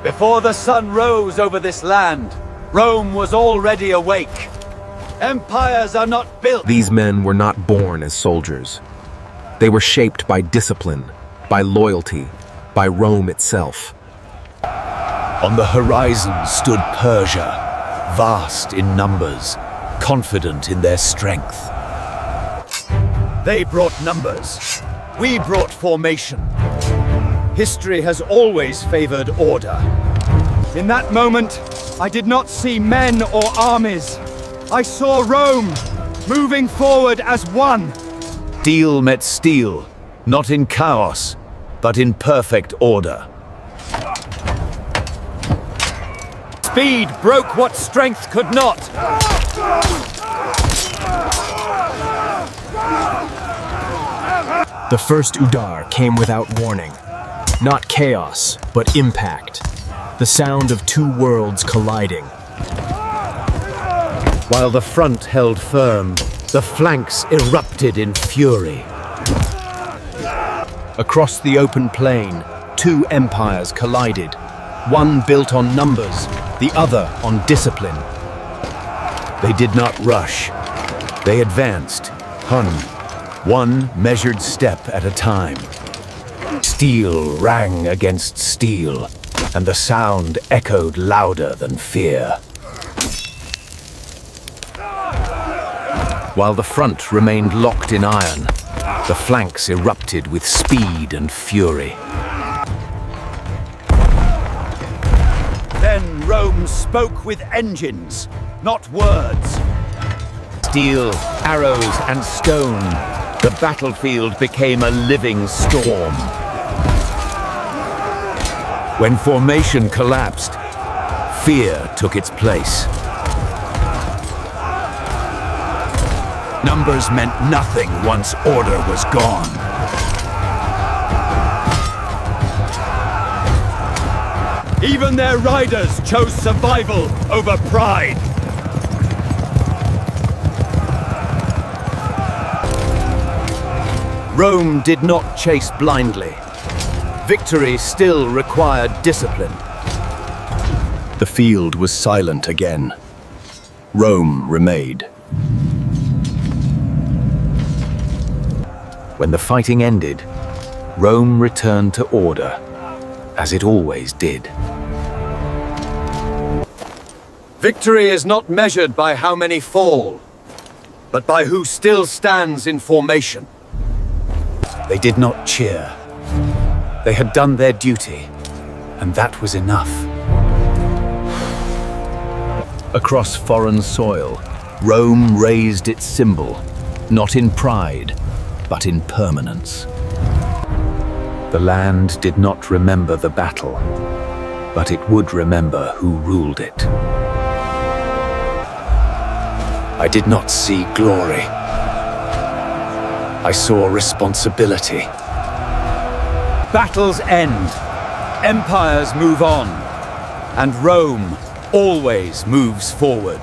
Before the sun rose over this land, Rome was already awake. Empires are not built. These men were not born as soldiers. They were shaped by discipline, by loyalty, by Rome itself. On the horizon stood Persia, vast in numbers, confident in their strength. They brought numbers. We brought formation. History has always favored order. In that moment, I did not see men or armies. I saw Rome, moving forward as one. Steel met steel, not in chaos, but in perfect order. Speed broke what strength could not. The first Udar came without warning. Not chaos, but impact. The sound of two worlds colliding. While the front held firm, the flanks erupted in fury. Across the open plain, two empires collided. One built on numbers, the other on discipline. They did not rush. They advanced, hung, one measured step at a time. Steel rang against steel, and the sound echoed louder than fear. While the front remained locked in iron, the flanks erupted with speed and fury. Then Rome spoke with engines, not words. Steel, arrows, and stone, the battlefield became a living storm. When formation collapsed, fear took its place. Numbers meant nothing once order was gone. Even their riders chose survival over pride. Rome did not chase blindly. Victory still required discipline. The field was silent again. Rome remained. When the fighting ended, Rome returned to order, as it always did. Victory is not measured by how many fall, but by who still stands in formation. They did not cheer. They had done their duty, and that was enough. Across foreign soil, Rome raised its symbol, not in pride, but in permanence. The land did not remember the battle, but it would remember who ruled it. I did not see glory. I saw responsibility. Battles end, empires move on, and Rome always moves forward.